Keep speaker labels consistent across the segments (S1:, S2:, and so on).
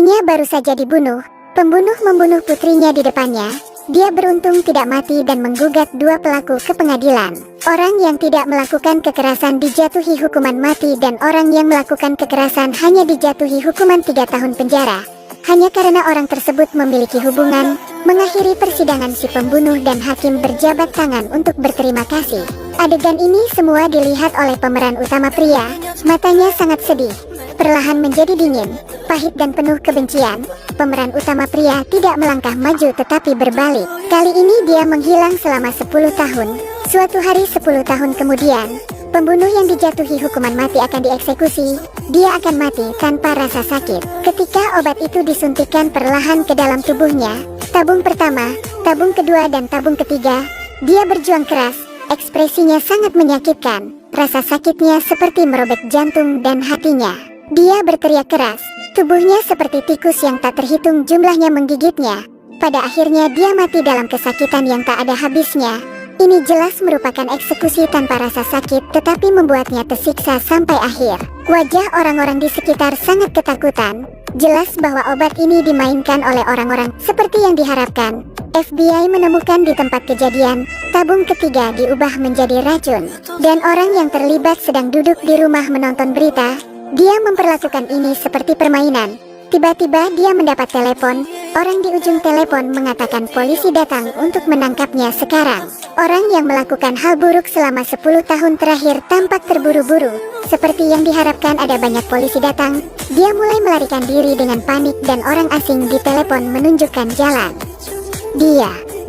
S1: Putrinya baru saja dibunuh. Pembunuh membunuh putrinya di depannya. Dia beruntung tidak mati dan menggugat dua pelaku ke pengadilan. Orang yang tidak melakukan kekerasan dijatuhi hukuman mati dan orang yang melakukan kekerasan hanya dijatuhi hukuman 3 tahun penjara. Hanya karena orang tersebut memiliki hubungan. Mengakhiri persidangan, si pembunuh dan hakim berjabat tangan untuk berterima kasih. Adegan ini semua dilihat oleh pemeran utama pria. Matanya sangat sedih, perlahan menjadi dingin, pahit dan penuh kebencian. Pemeran utama pria tidak melangkah maju tetapi berbalik. Kali ini dia menghilang selama 10 tahun. Suatu hari 10 tahun kemudian, pembunuh yang dijatuhi hukuman mati akan dieksekusi. Dia akan mati tanpa rasa sakit. Ketika obat itu disuntikkan perlahan ke dalam tubuhnya, tabung pertama, tabung kedua dan tabung ketiga, dia berjuang keras. Ekspresinya sangat menyakitkan. Rasa sakitnya seperti merobek jantung dan hatinya. Dia berteriak keras. Tubuhnya seperti tikus yang tak terhitung jumlahnya menggigitnya. Pada akhirnya dia mati dalam kesakitan yang tak ada habisnya. Ini jelas merupakan eksekusi tanpa rasa sakit, tetapi membuatnya tersiksa sampai akhir. Wajah orang-orang di sekitar sangat ketakutan. Jelas bahwa obat ini dimainkan oleh orang-orang seperti yang diharapkan. FBI menemukan di tempat kejadian, tabung ketiga diubah menjadi racun. Dan orang yang terlibat sedang duduk di rumah menonton berita. Dia memperlakukan ini seperti permainan. Tiba-tiba dia mendapat telepon. Orang di ujung telepon mengatakan polisi datang untuk menangkapnya sekarang. Orang yang melakukan hal buruk selama 10 tahun terakhir tampak terburu-buru. Seperti yang diharapkan ada banyak polisi datang. Dia mulai melarikan diri dengan panik dan orang asing di telepon menunjukkan jalan.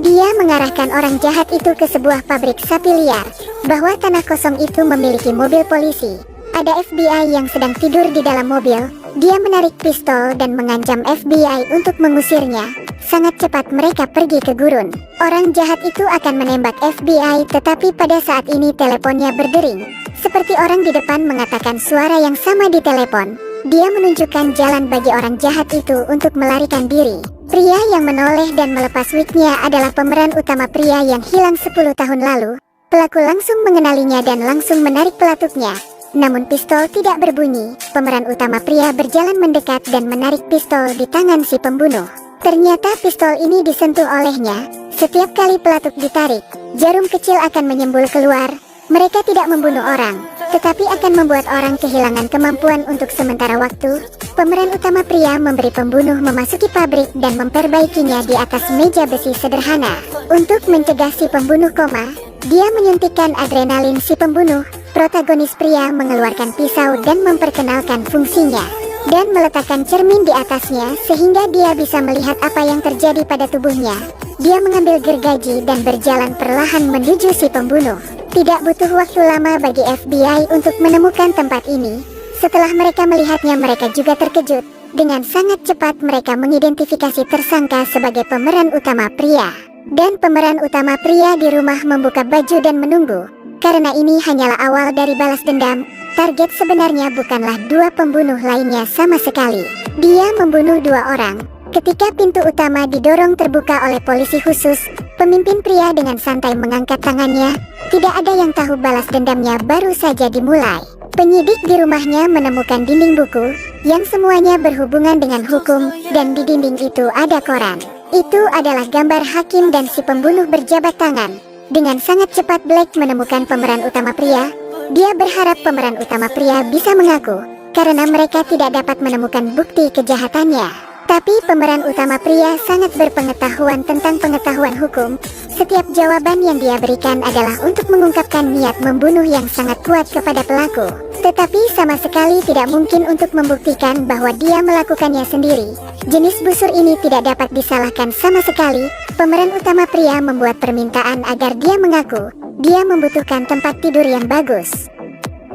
S1: Dia mengarahkan orang jahat itu ke sebuah pabrik sapi liar. Bahwa tanah kosong itu memiliki mobil polisi. Ada FBI yang sedang tidur di dalam mobil. Dia menarik pistol dan mengancam FBI untuk mengusirnya. Sangat cepat mereka pergi ke gurun. Orang jahat itu akan menembak FBI, tetapi pada saat ini teleponnya berdering. Seperti orang di depan mengatakan suara yang sama di telepon. Dia menunjukkan jalan bagi orang jahat itu untuk melarikan diri. Pria yang menoleh dan melepas wignya adalah pemeran utama pria yang hilang 10 tahun lalu. Pelaku langsung mengenalinya dan langsung menarik pelatuknya. Namun pistol tidak berbunyi. Pemeran utama pria berjalan mendekat dan menarik pistol di tangan si pembunuh. Ternyata pistol ini disentuh olehnya. Setiap kali pelatuk ditarik, jarum kecil akan menyembul keluar. Mereka tidak membunuh orang, tetapi akan membuat orang kehilangan kemampuan untuk sementara waktu. Pemeran utama pria memberi pembunuh memasuki pabrik dan memperbaikinya di atas meja besi sederhana. Untuk mencegah si pembunuh koma, dia menyuntikkan adrenalin si pembunuh. Protagonis pria mengeluarkan pisau dan memperkenalkan fungsinya, dan meletakkan cermin di atasnya sehingga dia bisa melihat apa yang terjadi pada tubuhnya. Dia mengambil gergaji dan berjalan perlahan menuju si pembunuh. Tidak butuh waktu lama bagi FBI untuk menemukan tempat ini. Setelah mereka melihatnya, mereka juga terkejut. Dengan sangat cepat mereka mengidentifikasi tersangka sebagai pemeran utama pria. Dan pemeran utama pria di rumah membuka baju dan menunggu. Karena ini hanyalah awal dari balas dendam. Target sebenarnya bukanlah dua pembunuh lainnya sama sekali. Dia membunuh 2 orang. Ketika pintu utama didorong terbuka oleh polisi khusus, pemimpin pria dengan santai mengangkat tangannya. Tidak ada yang tahu balas dendamnya baru saja dimulai. Penyidik di rumahnya menemukan dinding buku, yang semuanya berhubungan dengan hukum, dan di dinding itu ada koran. Itu adalah gambar hakim dan si pembunuh berjabat tangan. Dengan sangat cepat Black menemukan pemeran utama pria. Dia berharap pemeran utama pria bisa mengaku, karena mereka tidak dapat menemukan bukti kejahatannya. Tapi pemeran utama pria sangat berpengetahuan tentang pengetahuan hukum. Setiap jawaban yang dia berikan adalah untuk mengungkapkan niat membunuh yang sangat kuat kepada pelaku. Tetapi sama sekali tidak mungkin untuk membuktikan bahwa dia melakukannya sendiri. Jenis busur ini tidak dapat disalahkan sama sekali. Pemeran utama pria membuat permintaan agar dia mengaku dia membutuhkan tempat tidur yang bagus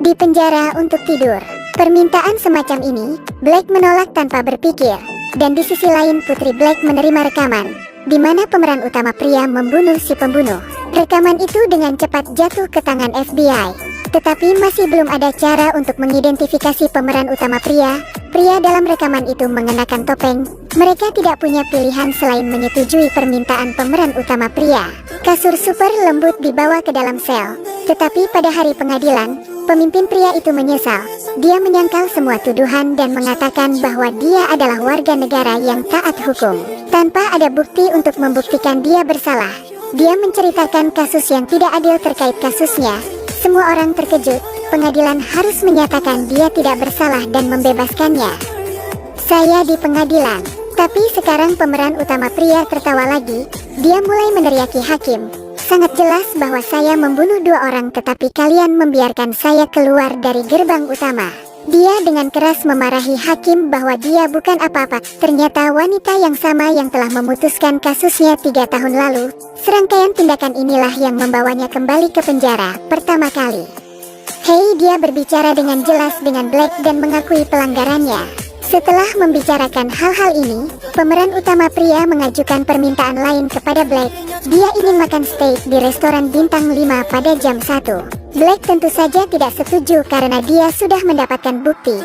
S1: di penjara untuk tidur. Permintaan semacam ini Black menolak tanpa berpikir. Dan di sisi lain Putri Black menerima rekaman di mana pemeran utama pria membunuh si pembunuh. Rekaman itu dengan cepat jatuh ke tangan FBI. Tetapi masih belum ada cara untuk mengidentifikasi pemeran utama pria. Pria dalam rekaman itu mengenakan topeng. Mereka tidak punya pilihan selain menyetujui permintaan pemeran utama pria. Kasur super lembut dibawa ke dalam sel. Tetapi pada hari pengadilan, Pemimpin pria itu menyesal. Dia menyangkal semua tuduhan dan mengatakan bahwa dia adalah warga negara yang taat hukum. Tanpa ada bukti untuk membuktikan dia bersalah, dia menceritakan kasus yang tidak adil terkait kasusnya. Semua orang terkejut. Pengadilan harus menyatakan dia tidak bersalah dan membebaskannya. Saya di pengadilan. Tapi sekarang pemeran utama pria tertawa lagi. Dia mulai meneriaki hakim. Sangat jelas bahwa saya membunuh 2 orang, tetapi kalian membiarkan saya keluar dari gerbang utama. Dia dengan keras memarahi hakim bahwa dia bukan apa-apa. Ternyata wanita yang sama yang telah memutuskan kasusnya 3 tahun lalu. Serangkaian tindakan inilah yang membawanya kembali ke penjara pertama kali. Hei, dia berbicara dengan jelas dengan Black dan mengakui pelanggarannya. Setelah membicarakan hal-hal ini, pemeran utama pria mengajukan permintaan lain kepada Black. Dia ingin makan steak di restoran bintang 5 pada jam 1. Black tentu saja tidak setuju karena dia sudah mendapatkan bukti.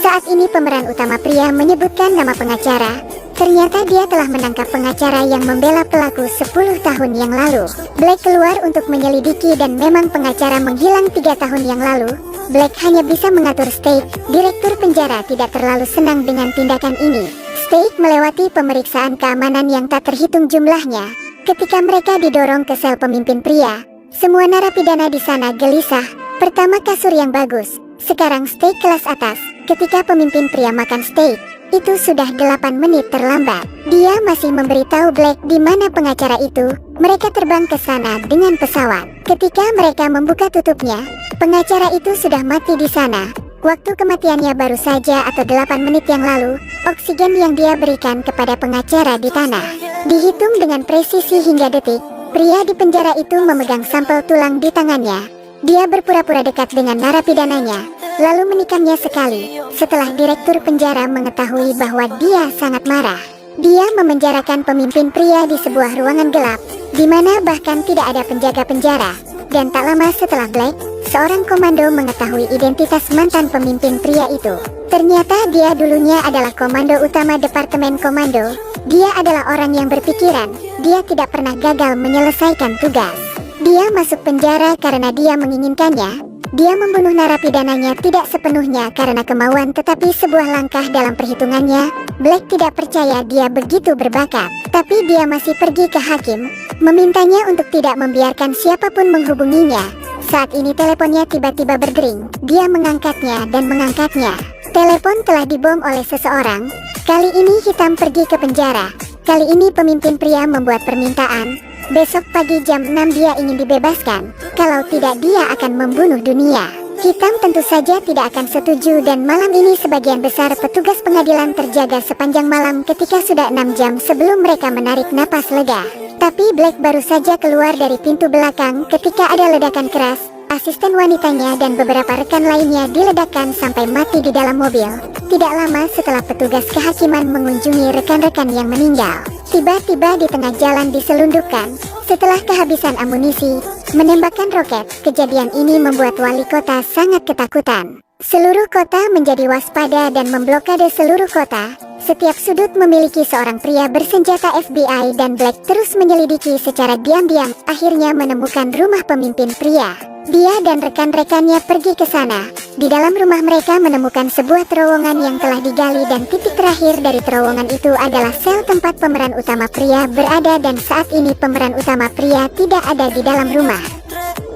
S1: Saat ini pemeran utama pria menyebutkan nama pengacara. Ternyata dia telah menangkap pengacara yang membela pelaku 10 tahun yang lalu. Black keluar untuk menyelidiki dan memang pengacara menghilang 3 tahun yang lalu. Black hanya bisa mengatur Steak. Direktur penjara tidak terlalu senang dengan tindakan ini. Steak melewati pemeriksaan keamanan yang tak terhitung jumlahnya. Ketika mereka didorong ke sel pemimpin pria, semua narapidana di sana gelisah. Pertama kasur yang bagus, sekarang steak kelas atas. Ketika pemimpin pria makan steak, itu sudah 8 menit terlambat. Dia masih memberitahu Black di mana pengacara itu. Mereka terbang ke sana dengan pesawat. Ketika mereka membuka tutupnya, pengacara itu sudah mati di sana. Waktu kematiannya baru saja atau 8 menit yang lalu. Oksigen yang dia berikan kepada pengacara di tanah dihitung dengan presisi hingga detik. Pria di penjara itu memegang sampel tulang di tangannya. Dia berpura-pura dekat dengan narapidananya, lalu menikamnya sekali. Setelah direktur penjara mengetahui bahwa dia sangat marah, dia memenjarakan pemimpin pria di sebuah ruangan gelap, di mana bahkan tidak ada penjaga penjara. Dan tak lama setelah Black, seorang komando mengetahui identitas mantan pemimpin pria itu. Ternyata dia dulunya adalah komando utama Departemen Komando. Dia adalah orang yang berpikiran. Dia tidak pernah gagal menyelesaikan tugas. Dia masuk penjara karena dia menginginkannya. Dia membunuh narapidananya tidak sepenuhnya karena kemauan, tetapi sebuah langkah dalam perhitungannya. Black tidak percaya dia begitu berbakat, tapi dia masih pergi ke hakim, memintanya untuk tidak membiarkan siapapun menghubunginya. Saat ini teleponnya tiba-tiba berdering. Dia mengangkatnya dan mengangkatnya. Telepon telah dibom oleh seseorang. Kali ini hitam pergi ke penjara. Kali ini pemimpin pria membuat permintaan. Besok pagi jam 6 dia ingin dibebaskan. Kalau tidak dia akan membunuh dunia. Hitam tentu saja tidak akan setuju dan malam ini sebagian besar petugas pengadilan terjaga sepanjang malam ketika sudah 6 jam sebelum mereka menarik napas lega. Tapi Black baru saja keluar dari pintu belakang ketika ada ledakan keras. Asisten wanitanya dan beberapa rekan lainnya diledakkan sampai mati di dalam mobil. Tidak lama setelah petugas kehakiman mengunjungi rekan-rekan yang meninggal, tiba-tiba di tengah jalan diselundupkan. Setelah kehabisan amunisi, menembakkan roket. Kejadian ini membuat wali kota sangat ketakutan. Seluruh kota menjadi waspada dan memblokade seluruh kota. Setiap sudut memiliki seorang pria bersenjata FBI dan Black terus menyelidiki secara diam-diam. Akhirnya menemukan rumah pemimpin pria. Dia dan rekan-rekannya pergi ke sana. Di dalam rumah mereka menemukan sebuah terowongan yang telah digali dan titik terakhir dari terowongan itu adalah sel tempat pemeran utama pria berada dan saat ini pemeran utama pria tidak ada di dalam rumah.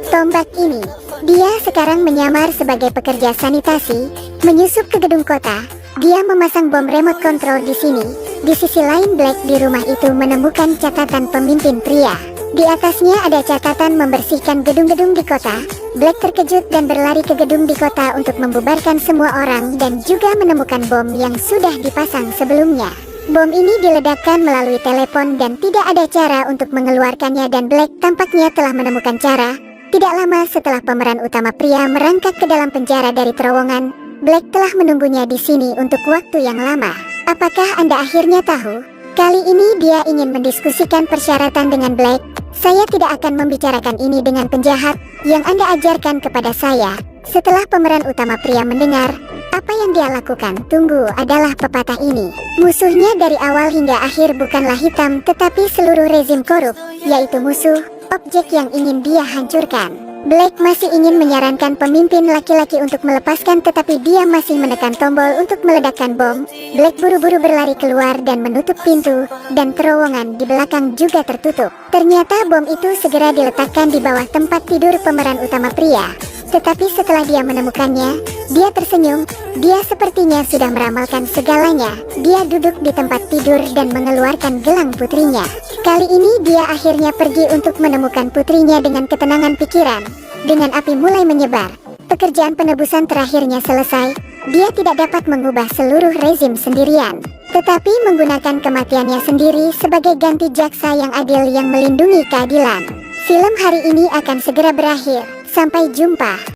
S1: Tombak ini, dia sekarang menyamar sebagai pekerja sanitasi, menyusup ke gedung kota. Dia memasang bom remote control di sini. Di sisi lain Black di rumah itu menemukan catatan pemimpin pria. Di atasnya ada catatan membersihkan gedung-gedung di kota. Black terkejut dan berlari ke gedung di kota untuk membubarkan semua orang dan juga menemukan bom yang sudah dipasang sebelumnya. Bom ini diledakkan melalui telepon dan tidak ada cara untuk mengeluarkannya dan Black tampaknya telah menemukan cara. Tidak lama setelah pemeran utama pria merangkak ke dalam penjara dari terowongan, Black telah menunggunya di sini untuk waktu yang lama. Apakah Anda akhirnya tahu? Kali ini dia ingin mendiskusikan persyaratan dengan Black. Saya tidak akan membicarakan ini dengan penjahat yang Anda ajarkan kepada saya. Setelah pemeran utama pria mendengar apa yang dia lakukan, tunggu adalah pepatah ini. Musuhnya dari awal hingga akhir bukanlah hitam, tetapi seluruh rezim korup, yaitu musuh, objek yang ingin dia hancurkan. Blake masih ingin menyarankan pemimpin laki-laki untuk melepaskan, tetapi dia masih menekan tombol untuk meledakkan bom. Blake buru-buru berlari keluar dan menutup pintu, dan terowongan di belakang juga tertutup. Ternyata bom itu segera diletakkan di bawah tempat tidur pemeran utama pria. Tetapi setelah dia menemukannya, dia tersenyum. Dia sepertinya sudah meramalkan segalanya. Dia duduk di tempat tidur dan mengeluarkan gelang putrinya. Kali ini dia akhirnya pergi untuk menemukan putrinya dengan ketenangan pikiran. Dengan api mulai menyebar, pekerjaan penebusan terakhirnya selesai. Dia tidak dapat mengubah seluruh rezim sendirian, tetapi menggunakan kematiannya sendiri sebagai ganti jaksa yang adil yang melindungi keadilan. Film hari ini akan segera berakhir. Sampai jumpa.